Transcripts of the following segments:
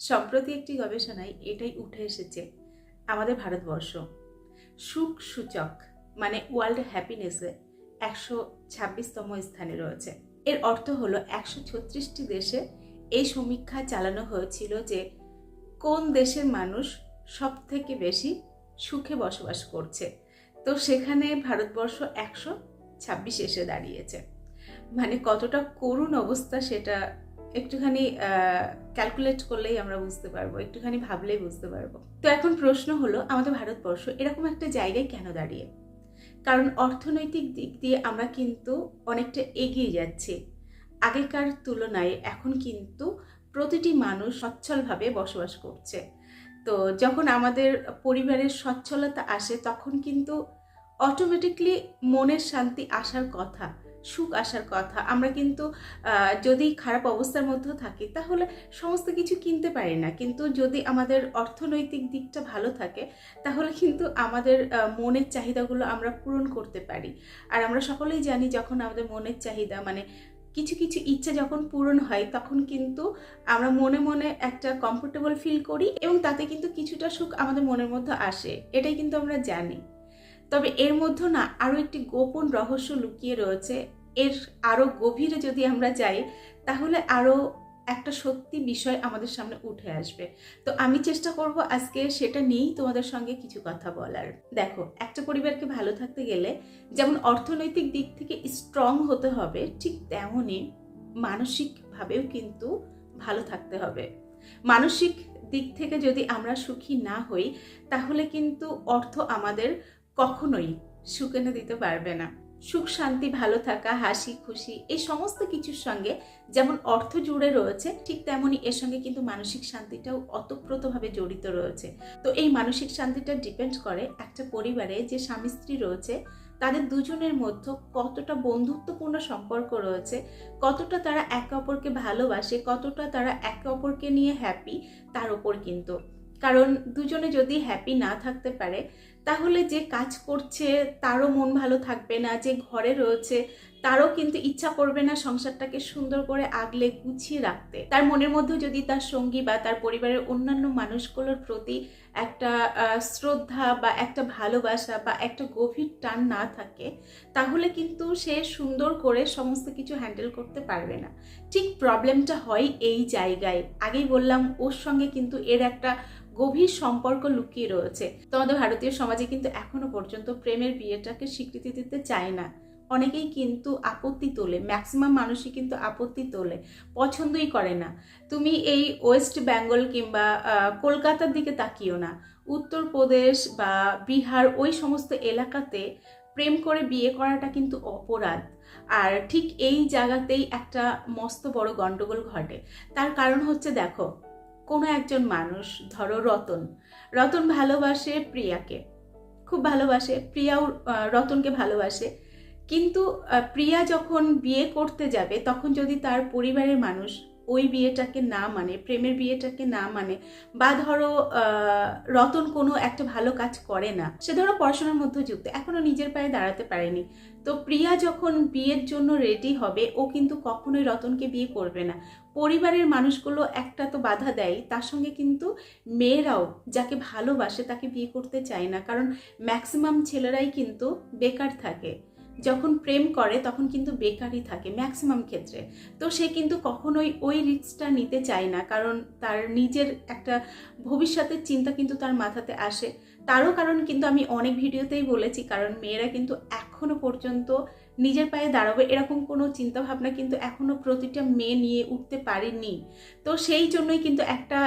সম্প্রতি একটি গবেষণায় এটাই উঠে এসেছে, আমাদের ভারতবর্ষ সুখ সূচক মানে ওয়ার্ল্ড হ্যাপিনেসে 126তম স্থানে রয়েছে। এর অর্থ হলো 136টি দেশে এই সমীক্ষা চালানো হয়েছিল যে কোন দেশের মানুষ সব থেকে বেশি সুখে বসবাস করছে। তো সেখানে ভারতবর্ষ 126 এসে দাঁড়িয়েছে। মানে কতটা করুণ অবস্থা সেটা একটুখানি ক্যালকুলেট করলেই আমরা বুঝতে পারবো, একটুখানি ভাবলেই বুঝতে পারবো। তো এখন প্রশ্ন হলো, আমাদের ভারতবর্ষ এরকম একটা জায়গায় কেন দাঁড়িয়ে? কারণ অর্থনৈতিক দিক দিয়ে আমরা কিন্তু অনেকটা এগিয়ে যাচ্ছি। আগেকার তুলনায় এখন কিন্তু প্রতিটি মানুষ সচ্ছলভাবে বসবাস করছে। তো যখন আমাদের পরিবারের সচ্ছলতা আসে তখন কিন্তু অটোমেটিকলি মনের শান্তি আসার কথা, সুখ আসার কথা। আমরা কিন্তু যদি খারাপ অবস্থার মধ্যেও থাকি তাহলে সমস্ত কিছু কিনতে পারি না, কিন্তু যদি আমাদের অর্থনৈতিক দিকটা ভালো থাকে তাহলে কিন্তু আমাদের মনের চাহিদাগুলো আমরা পূরণ করতে পারি। আর আমরা সকলেই জানি, যখন আমাদের মনের চাহিদা মানে কিছু কিছু ইচ্ছা যখন পূরণ হয় তখন কিন্তু আমরা মনে মনে একটা কমফোর্টেবল ফিল করি এবং তাতে কিন্তু কিছুটা সুখ আমাদের মনের মধ্যে আসে, এটাই কিন্তু আমরা জানি। তবে এর মধ্যে না আরও একটি গোপন রহস্য লুকিয়ে রয়েছে। এর আরও গভীরে যদি আমরা যাই তাহলে আরও একটা সত্যি বিষয় আমাদের সামনে উঠে আসবে। তো আমি চেষ্টা করব আজকে সেটা নিয়েই তোমাদের সঙ্গে কিছু কথা বলার। দেখো, একটা পরিবারকে ভালো থাকতে গেলে যেমন অর্থনৈতিক দিক থেকে স্ট্রং হতে হবে, ঠিক তেমনই মানসিকভাবেও কিন্তু ভালো থাকতে হবে। মানসিক দিক থেকে যদি আমরা সুখী না হই তাহলে কিন্তু অর্থ আমাদের কখনোই সুখ এনে দিতে পারবে না। সুখ শান্তি, ভালো থাকা, হাসি খুশি এই সমস্ত কিছুর সঙ্গে যেমন অর্থ জুড়ে রয়েছে, ঠিক তেমনি এর সঙ্গে কিন্তু মানসিক শান্তিটাও ওতপ্রোতভাবে জড়িত রয়েছে। তো এই মানসিক শান্তিটা ডিপেন্ড করে একটা পরিবারে যে স্বামী স্ত্রী রয়েছে তাদের দুজনের মধ্যে কতটা বন্ধুত্বপূর্ণ সম্পর্ক রয়েছে, কতটা তারা একে অপরকে ভালোবাসে, কতটা তারা একে অপরকে নিয়ে হ্যাপি, তার উপর কিন্তু। কারণ দুজনে যদি হ্যাপি না থাকতে পারে তাহলে যে কাজ করছে তারও মন ভালো থাকবে না, যে ঘরে রয়েছে তারও কিন্তু ইচ্ছা করবে না সংসারটাকে সুন্দর করে আগলে গুছিয়ে রাখতে। তার মনের মধ্যে যদি তার সঙ্গী বা তার পরিবারের অন্যান্য মানুষগুলোর প্রতি একটা শ্রদ্ধা বা একটা ভালোবাসা বা একটা গভীর টান না থাকে তাহলে কিন্তু সে সুন্দর করে সমস্ত কিছু হ্যান্ডেল করতে পারবে না। ঠিক প্রবলেমটা হয় এই জায়গায়। আগেই বললাম, ওর সঙ্গে কিন্তু এর একটা গভীর সম্পর্ক লুকিয়ে রয়েছে। তোমাদের ভারতীয় সমাজে কিন্তু এখনো পর্যন্ত প্রেমের বিয়েটাকে স্বীকৃতি দিতে চায় না। অনেকেই কিন্তু আপত্তি তোলে, ম্যাক্সিমাম মানুষই কিন্তু আপত্তি তোলে, পছন্দই করে না। তুমি এই ওয়েস্ট বেঙ্গল কিংবা কলকাতার দিকে তাকিও না, উত্তরপ্রদেশ বা বিহার ওই সমস্ত এলাকাতে প্রেম করে বিয়ে করাটা কিন্তু অপরাধ। আর ঠিক এই জায়গাতেই একটা মস্ত বড় গন্ডগোল ঘটে। তার কারণ হচ্ছে, দেখো, কোনো একজন মানুষ, ধরো রতন ভালোবাসে প্রিয়াকে, খুব ভালোবাসে, প্রিয়াও রতনকে ভালোবাসে। কিন্তু প্রিয়া যখন বিয়ে করতে যাবে তখন যদি তার পরিবারের মানুষ ওই বিয়েটাকে না মানে, প্রেমের বিয়েটাকে না মানে, বা ধরো রতন কোনো একটা ভালো কাজ করে না, সে ধরো পড়াশোনার মধ্যে যুক্ত, এখনো নিজের পায়ে দাঁড়াতে পারেনি, তো প্রিয়া যখন বিয়ের জন্য রেডি হবে ও কিন্তু কখনোই রতনকে বিয়ে করবে না। পরিবারের মানুষগুলো একটা তো বাধা দেয়, তার সঙ্গে কিন্তু মেয়েরাও যাকে ভালোবাসে তাকে বিয়ে করতে চায় না। কারণ ম্যাক্সিমাম ছেলেরাই কিন্তু বেকার থাকে, যখন প্রেম করে তখন কিন্তু বেকারই থাকে ম্যাক্সিমাম ক্ষেত্রে। তো সে কিন্তু কখনোই ওই রিস্কটা নিতে চায় না, কারণ তার নিজের একটা ভবিষ্যতের চিন্তা কিন্তু তার মাথাতে আসে। তারও কারণ কিন্তু আমি অনেক ভিডিওতেই বলেছি, কারণ মেয়েরা কিন্তু এখনো পর্যন্ত নিজের পায়ে দাঁড়াবে এরকম কোনো চিন্তাভাবনা কিন্তু এখনো প্রতিটা মেয়ে নিয়ে উঠতে পারেনি। তো সেই জন্যই কিন্তু একটা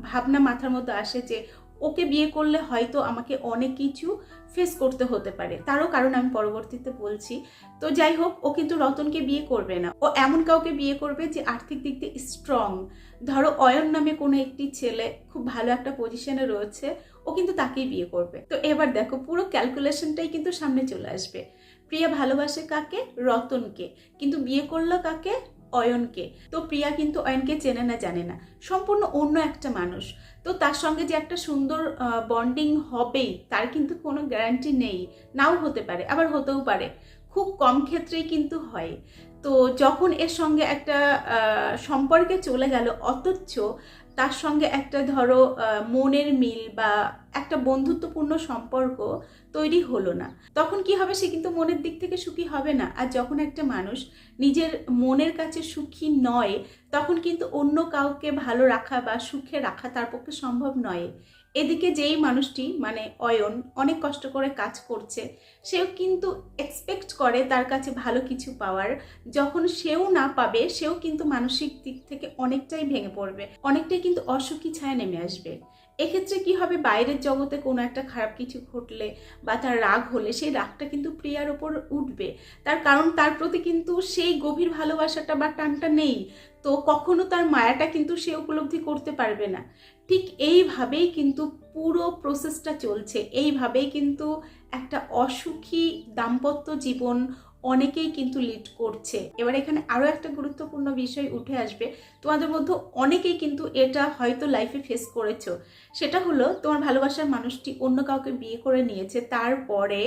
ভাবনা মাথার মধ্যে আসে যে ওকে বিয়ে করলে হয়তো আমাকে অনেক কিছু ফেস করতে হতে পারে। তারও কারণ আমি পরবর্তীতে বলছি। তো যাই হোক, ও কিন্তু রতনকে বিয়ে করবে না, ও এমন কাউকে বিয়ে করবে যে আর্থিক দিক দিয়ে স্ট্রং। ধরো অয়ন নামে কোনো একটি ছেলে খুব ভালো একটা পজিশনে রয়েছে, ও কিন্তু তাকেই বিয়ে করবে। তো এবার দেখো, পুরো ক্যালকুলেশনটাই কিন্তু সামনে চলে আসবে। প্রিয়া ভালোবাসে কাকে? রতনকে, কিন্তু বিয়ে করলো কাকে? অয়নকে। তো প্রিয়া কিন্তু অয়নকে চেনে না, জানে না, সম্পূর্ণ অন্য একটা মানুষ। তো তার সঙ্গে যে একটা সুন্দর বন্ডিং হবেই তার কিন্তু কোনো গ্যারান্টি নেই, নাও হতে পারে, আবার হতেও পারে, খুব কম ক্ষেত্রেই কিন্তু হয়। তো যখন এর সঙ্গে একটা সম্পর্কে চলে গেল, অথচ তার সঙ্গে একটা ধরো মনের মিল বা একটা বন্ধুত্বপূর্ণ সম্পর্ক তৈরি হলো না, তখন কি হবে? সে কিন্তু মনের দিক থেকে সুখী হবে না। আর যখন একটা মানুষ নিজের মনের কাছে সুখী নয়, তখন কিন্তু অন্য কাউকে ভালো রাখা বা সুখে রাখা তার পক্ষে সম্ভব নয়। এদিকে যেই মানুষটি মানে অয়ন অনেক কষ্ট করে কাজ করছে, সেও কিন্তু এক্সপেক্ট করে তার কাছে ভালো কিছু পাওয়ার। যখন সেও না পাবে, সেও কিন্তু মানসিক দিক থেকে অনেকটাই ভেঙে পড়বে, অনেকটাই কিন্তু অসুখী ছায়া নেমে আসবে। এক্ষেত্রে কি হবে? বাইরের জগতে কোনো একটা খারাপ কিছু ঘটলে বা তার রাগ হলে, সেই রাগটা কিন্তু প্রিয়ার ওপর উঠবে। তার কারণ তার প্রতি কিন্তু সেই গভীর ভালোবাসাটা বা টানটা নেই, তো কখনো তার মায়াটা কিন্তু সে উপলব্ধি করতে পারবে না। ঠিক এইভাবেই কিন্তু পুরো প্রসেসটা চলছে, এইভাবেই কিন্তু একটা অসুখী দাম্পত্য জীবন অনেকেই কিন্তু লিড করছে। এবার এখানে আরও একটা গুরুত্বপূর্ণ বিষয় উঠে আসবে, তোমাদের মধ্যে অনেকেই কিন্তু এটা হয়তো লাইফে ফেস করেছো। সেটা হলো, তোমার ভালোবাসার মানুষটি অন্য কাউকে বিয়ে করে নিয়েছে, তারপরে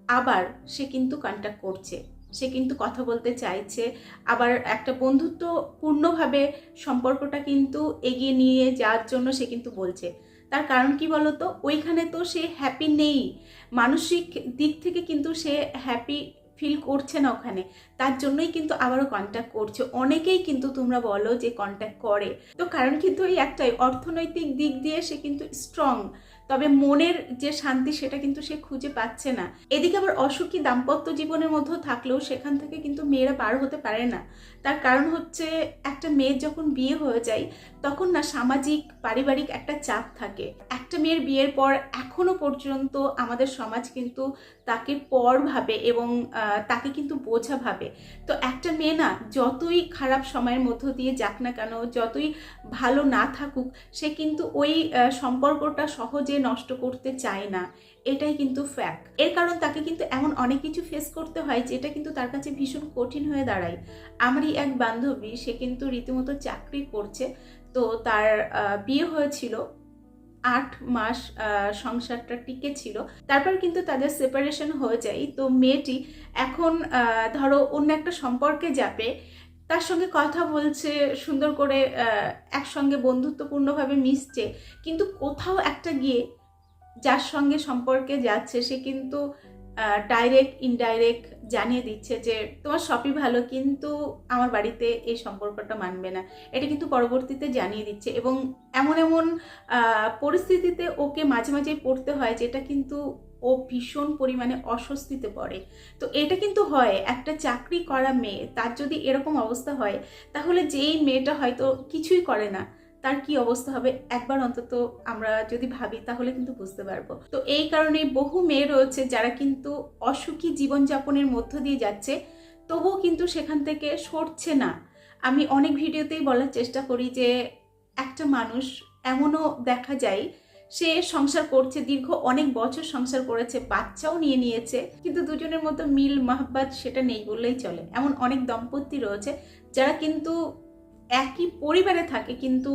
আবার সে কিন্তু কন্ট্যাক্ট করছে, সে কিন্তু কথা বলতে চাইছে, আবার একটা বন্ধুত্বপূর্ণভাবে সম্পর্কটা কিন্তু এগিয়ে নিয়ে যাওয়ার জন্য সে কিন্তু বলছে। তার কারণ কি বলতো? ওইখানে তো সে হ্যাপি নেই, মানসিক দিক থেকে কিন্তু সে হ্যাপি ফিল করছে না ওখানে, তার জন্যই কিন্তু আবারও কন্ট্যাক্ট করছে। অনেকেই কিন্তু তোমরা বলো যে কন্ট্যাক্ট করে, তো কারণ কিন্তু এই একটাই, অর্থনৈতিক দিক দিয়ে সে কিন্তু স্ট্রং, তবে মনের যে শান্তি সেটা কিন্তু সে খুঁজে পাচ্ছে না। এদিকে আবার অসুখী দাম্পত্য জীবনের মধ্যেও থাকলেও সেখান থেকে কিন্তু মেয়েরা পার হতে পারে না। তার কারণ হচ্ছে, একটা মেয়ের যখন বিয়ে হয়ে যায়, তখন না সামাজিক পারিবারিক একটা চাপ থাকে। একটা মেয়ের বিয়ের পর এখনো পর্যন্ত আমাদের সমাজ কিন্তু তাকে পর ভাবে এবং তাকে কিন্তু বোঝা ভাবে। তো একটা মেয়ে না যতই খারাপ সময়ের মধ্য দিয়ে যাক না কেন, যতই ভালো না থাকুক, সে কিন্তু ওই সম্পর্কটা সহজে নষ্ট করতে চায় না, এটাই কিন্তু ফ্যাক্ট। এর কারণ তাকে কিন্তু এমন অনেক কিছু ফেস করতে হয় যেটা কিন্তু তার কাছে ভীষণ কঠিন হয়ে দাঁড়ায়। আমারই এক বান্ধবী, সে কিন্তু রীতিমতো চাকরি করছে, তো তার বিয়ে হয়েছিল, 8 মাস সংসারটা টিকে ছিল, তারপর কিন্তু তাদের সেপারেশন হয়ে যায়। তো মেয়েটি এখন ধরো অন্য একটা সম্পর্কে যাবে, তার সঙ্গে কথা বলছে সুন্দর করে, একসঙ্গে বন্ধুত্বপূর্ণভাবে মিশছে, কিন্তু কোথাও একটা গিয়ে যার সঙ্গে সম্পর্কে যাচ্ছে সে কিন্তু ডাইরেক্ট ইনডাইরেক্ট জানিয়ে দিচ্ছে যে তোমার সবই ভালো, কিন্তু আমার বাড়িতে এই সম্পর্কটা মানবে না, এটা কিন্তু পরবর্তীতে জানিয়ে দিচ্ছে। এবং এমন এমন পরিস্থিতিতে ওকে মাঝে মাঝেই পড়তে হয়, যেটা কিন্তু ও ভীষণ পরিমাণে অস্বস্তিতে পড়ে। তো এটা কিন্তু হয়, একটা চাকরি করা মেয়ে তার যদি এরকম অবস্থা হয়, তাহলে যেই মেয়েটা হয়তো কিছুই করে না, তার কি অবস্থা হবে একবার অন্তত আমরা যদি ভাবি, তাহলে কিন্তু বুঝতে পারবো। তো এই কারণে বহু মেয়ে রয়েছে যারা কিন্তু অসুখী জীবনযাপনের মধ্য দিয়ে যাচ্ছে, তবুও কিন্তু সেখান থেকে সরছে না। আমি অনেক ভিডিওতেই বলার চেষ্টা করি যে একটা মানুষ এমনও দেখা যায়, সে সংসার করছে, দীর্ঘ অনেক বছর সংসার করেছে, বাচ্চাও নিয়ে নিয়েছে, কিন্তু দুজনের মধ্যে মিল মহব্বত সেটা নেই বললেই চলে। এমন অনেক দম্পতি রয়েছে যারা কিন্তু একই পরিবারে থাকে কিন্তু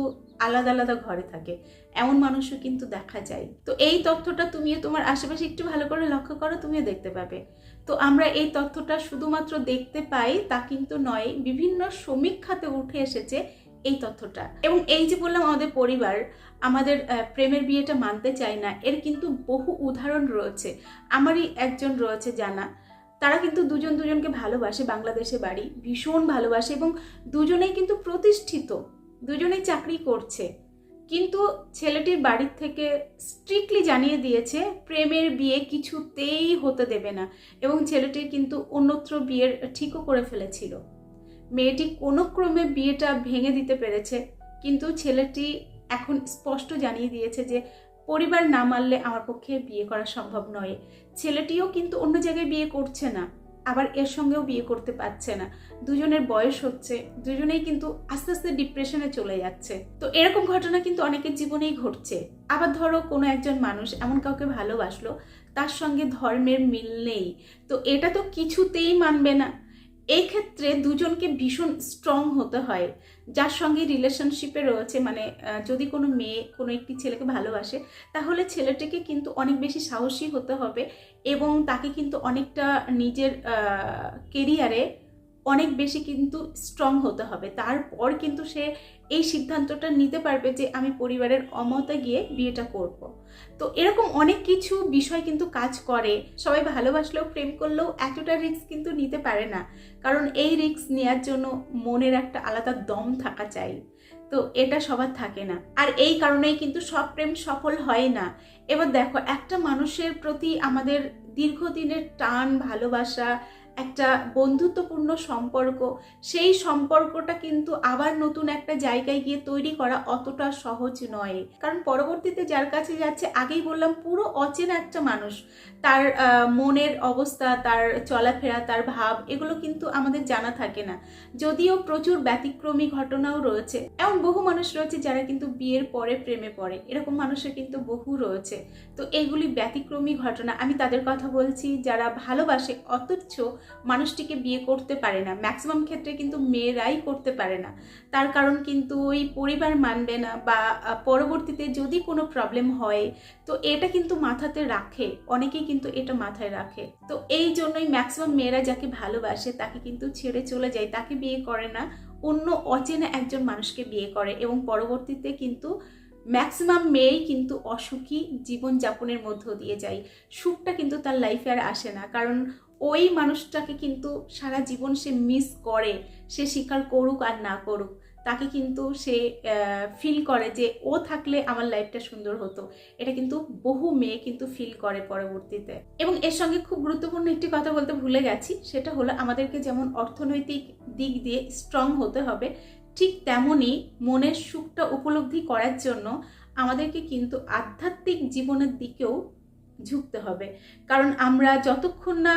আলাদা আলাদা ঘরে থাকে, এমন মানুষও কিন্তু দেখা যায়। তো এই তথ্যটা তুমিও তোমার আশেপাশে একটু ভালো করে লক্ষ্য করো, তুমিও দেখতে পাবে। তো আমরা এই তথ্যটা শুধুমাত্র দেখতে পাই তা কিন্তু নয়, বিভিন্ন সমীক্ষাতে উঠে এসেছে এই তথ্যটা। এবং এই যে বললাম আমাদের পরিবার আমাদের প্রেমের বিয়েটা মানতে চায় না, এর কিন্তু বহু উদাহরণ রয়েছে। আমারই একজন রয়েছে জানা, তারা কিন্তু দুজন দুজনকে ভালোবাসে, বাংলাদেশে বাড়ি, ভীষণ ভালোবাসে এবং দুজনেই কিন্তু প্রতিষ্ঠিত, দুজনেই চাকরি করছে, কিন্তু ছেলেটির বাড়ির থেকে স্ট্রিক্টলি জানিয়ে দিয়েছে প্রেমের বিয়ে কিছুতেই হতে দেবে না, এবং ছেলেটির কিন্তু অন্যত্র বিয়ের ঠিকও করে ফেলেছিল। মেয়েটি কোনো ক্রমে বিয়েটা ভেঙে দিতে পেরেছে, কিন্তু ছেলেটি এখন স্পষ্ট জানিয়ে দিয়েছে যে পরিবার না মানলে আমার পক্ষে বিয়ে করা সম্ভব নয়। ছেলেটিও কিন্তু অন্য জায়গায় বিয়ে করছে না, আবার এর সঙ্গেও বিয়ে করতে পারছে না, দুজনের বয়স হচ্ছে, দুজনেই কিন্তু আস্তে আস্তে ডিপ্রেশনে চলে যাচ্ছে। তো এরকম ঘটনা কিন্তু অনেকের জীবনেই ঘটছে। আবার ধরো কোনো একজন মানুষ এমন কাউকে ভালোবাসলো, তার সঙ্গে ধর্মের মিল নেই, তো এটা তো কিছুতেই মানবে না। এই ক্ষেত্রে দুজনকে ভীষণ স্ট্রং হতে হয়। যার সঙ্গে রিলেশনশিপে রয়েছে, মানে যদি কোনো মেয়ে কোনো একটি ছেলেকে ভালোবাসে, তাহলে ছেলেটিকে কিন্তু অনেক বেশি সাহসী হতে হবে এবং তাকে কিন্তু অনেকটা নিজের কেরিয়ারে অনেক বেশি কিন্তু স্ট্রং হতে হবে, তারপর কিন্তু সে এই সিদ্ধান্তটা নিতে পারবে যে আমি পরিবারের অমতে গিয়ে বিয়েটা করব। তো এরকম অনেক কিছু বিষয় কিন্তু কাজ করে। সবাই ভালোবাসলেও প্রেম করলেও এতটা রিস্ক কিন্তু নিতে পারে না, কারণ এই রিস্ক নেওয়ার জন্য মনের একটা আলাদা দম থাকা চাই। তো এটা সবার থাকে না, আর এই কারণেই কিন্তু সব প্রেম সফল হয় না। এবার দেখো, একটা মানুষের প্রতি আমাদের দীর্ঘদিনের টান, ভালোবাসা, একটা বন্ধুত্বপূর্ণ সম্পর্ক, সেই সম্পর্কটা কিন্তু আবার নতুন একটা জায়গায় গিয়ে তৈরি করা অতটা সহজ নয়। কারণ পরবর্তীতে যার কাছে যাচ্ছে, আগেই বললাম, পুরো অচেনা একটা মানুষ, তার মনের অবস্থা, তার চলাফেরা, তার ভাব, এগুলো কিন্তু আমাদের জানা থাকে না। যদিও প্রচুর ব্যতিক্রমী ঘটনাও রয়েছে, এমন বহু মানুষ রয়েছে যারা কিন্তু বিয়ের পরে প্রেমে পড়ে, এরকম মানুষের কিন্তু বহু রয়েছে। তো এইগুলি ব্যতিক্রমী ঘটনা। আমি তাদের কথা বলছি যারা ভালোবাসে অথচ মানুষটিকে বিয়ে করতে পারে না। ম্যাক্সিমাম ক্ষেত্রে কিন্তু মেয়েরাই করতে পারে না, তার কারণ কিন্তু ওই পরিবার মানবে না, বা পরবর্তীতে যদি কোনো প্রবলেম হয় তো এটা কিন্তু মাথাতে রাখে, অনেকেই কিন্তু এটা মাথায় রাখে। তো এই জন্যই ম্যাক্সিমাম মেয়েরা যাকে ভালোবাসে তাকে কিন্তু ছেড়ে চলে যায়, তাকে বিয়ে করে না, অন্য অচেনা একজন মানুষকে বিয়ে করে, এবং পরবর্তীতে কিন্তু ম্যাক্সিমাম মেয়েই কিন্তু অসুখী জীবনযাপনের মধ্য দিয়ে যায়। সুখটা কিন্তু তার লাইফে আর আসে না, কারণ ওই মানুষটাকে কিন্তু সারা জীবন সে মিস করে। সে স্বীকার করুক আর না করুক, তাকে কিন্তু সে ফিল করে যে ও থাকলে আমার লাইফটা সুন্দর হতো। এটা কিন্তু বহু মেয়ে কিন্তু ফিল করে পরবর্তীতে। এবং এর সঙ্গে খুব গুরুত্বপূর্ণ একটি কথা বলতে ভুলে গেছি, সেটা হলো আমাদেরকে যেমন অর্থনৈতিক দিক দিয়ে স্ট্রং হতে হবে, ঠিক তেমনই মনের সুখটা উপলব্ধি করার জন্য আমাদেরকে কিন্তু আধ্যাত্মিক জীবনের দিকেও ঝুঁকতে হবে। কারণ আমরা যতক্ষণ না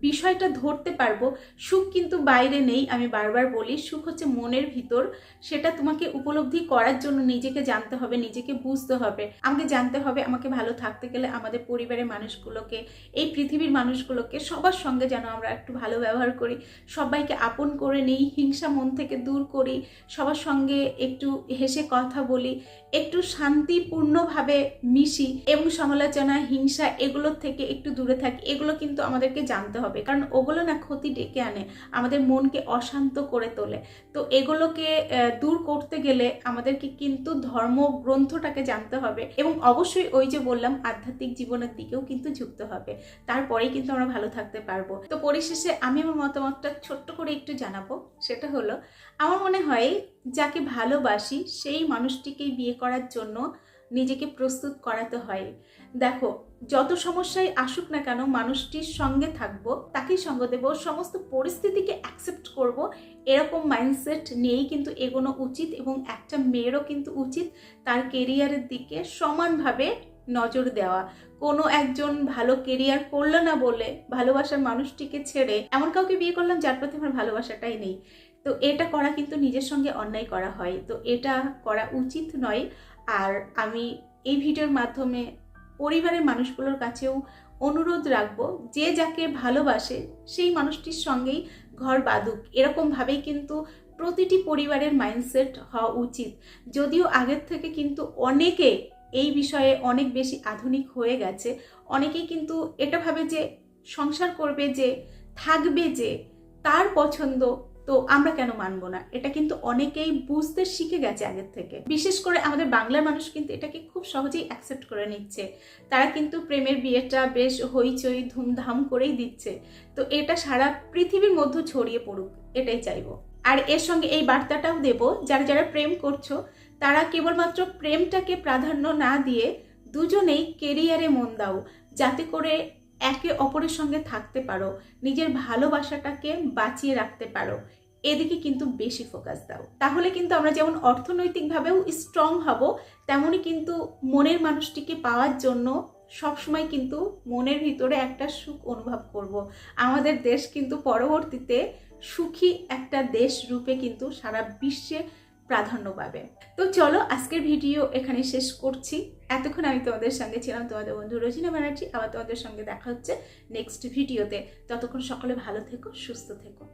বিষয়টা ধরতে পারবো, সুখ কিন্তু বাইরে নেই, আমি বারবার বলি, সুখ হচ্ছে মনের ভিতর। সেটা তোমাকে উপলব্ধি করার জন্য নিজেকে জানতে হবে, নিজেকে বুঝতে হবে। আমাকে জানতে হবে আমাকে ভালো থাকতে গেলে আমাদের পরিবারের মানুষগুলোকে, এই পৃথিবীর মানুষগুলোকে, সবার সঙ্গে যেন আমরা একটু ভালো ব্যবহার করি, সবাইকে আপন করে নিই, হিংসা মন থেকে দূর করি, সবার সঙ্গে একটু হেসে কথা বলি, একটু শান্তিপূর্ণভাবে মিশি, এবং সমালোচনা, হিংসা, এগুলোর থেকে একটু দূরে থাকি। এগুলো কিন্তু আমাদেরকে জানতে হবে, কারণ ওগুলো না ক্ষতি ডেকে আনে, আমাদের মনকে অশান্ত করে তোলে। তো এগুলোকে দূর করতে গেলে আমাদেরকে কিন্তু ধর্মগ্রন্থটাকে জানতে হবে, এবং অবশ্যই ওই যে বললাম আধ্যাত্মিক জীবনের দিকেও কিন্তু ঝুঁকতে হবে, তারপরেই কিন্তু আমরা ভালো থাকতে পারবো। তো পরিশেষে আমি আমার মতামতটা ছোট্ট করে একটু জানাবো, সেটা হলো, আমার মনে হয় যাকে ভালোবাসি সেই মানুষটিকেই বিয়ে করার জন্য নিজেকে প্রস্তুত করাতে হয়। দেখো, যত সমস্যায় আসুক না কেন, মানুষটির সঙ্গে থাকবো, তাকেই সঙ্গ দেবো, সমস্ত পরিস্থিতিকে অ্যাকসেপ্ট করব, এরকম মাইন্ডসেট নিয়েই কিন্তু এগোনো উচিত। এবং একটা মেয়েরও কিন্তু উচিত তার কেরিয়ারের দিকে সমানভাবে নজর দেওয়া। কোনো একজন ভালো কেরিয়ার করলো না বলে ভালোবাসার মানুষটিকে ছেড়ে এমন কাউকে বিয়ে করলাম যার প্রতি আমার ভালোবাসাটাই নেই, তো এটা করা কিন্তু নিজের সঙ্গে অন্যায় করা হয়। তো এটা করা উচিত নয়। আর আমি এই ভিডিওর মাধ্যমে পরিবারের মানুষগুলোর কাছেও অনুরোধ রাখবো, যে যাকে ভালোবাসে সেই মানুষটির সঙ্গেই ঘর বাঁধুক, এরকমভাবেই কিন্তু প্রতিটি পরিবারের মাইন্ডসেট হওয়া উচিত। যদিও আগের থেকে কিন্তু অনেকে এই বিষয়ে অনেক বেশি আধুনিক হয়ে গেছে, অনেকেই কিন্তু এটা ভাবে যে সংসার করবে, যে থাকবে, যে তার পছন্দ, তো আমরা কেন মানবো না। এটা কিন্তু অনেকেই বুঝতে শিখে গেছে আগের থেকে। বিশেষ করে আমাদের বাংলার মানুষ কিন্তু এটাকে খুব সহজেই অ্যাকসেপ্ট করে নিচ্ছে, তারা কিন্তু প্রেমের বিয়েটা বেশ হইচই ধুমধাম করেই দিচ্ছে। তো এটা সারা পৃথিবীর মধ্যে ছড়িয়ে পড়ুক, এটাই চাইবো। আর এর সঙ্গে এই বার্তাটাও দেব, যারা যারা প্রেম করছো তারা কেবলমাত্র প্রেমটাকে প্রাধান্য না দিয়ে দুজনেই কেরিয়ারে মন দাও, যাতে করে একে অপরের সঙ্গে থাকতে পারো, নিজের ভালোবাসাটাকে বাঁচিয়ে রাখতে পারো, এদিকে কিন্তু বেশি ফোকাস দাও। তাহলে কিন্তু আমরা যেমন অর্থনৈতিকভাবেও স্ট্রং হব, তেমনই কিন্তু মনের মানুষটিকে পাওয়ার জন্য সবসময় কিন্তু মনের ভিতরে একটা সুখ অনুভব করব। আমাদের দেশ কিন্তু পরবর্তীতে সুখী একটা দেশ রূপে কিন্তু সারা বিশ্বে প্রাধান্য পাবে। তো চলো আজকের ভিডিও এখানে শেষ করছি। এতক্ষণ আমি তোমাদের সঙ্গে ছিলাম তোমাদের বন্ধু রোজিনা ব্যানার্জি। আবার তোমাদের সঙ্গে দেখা হচ্ছে নেক্সট ভিডিওতে। ততক্ষণ সকলে ভালো থেকো, সুস্থ থেকো।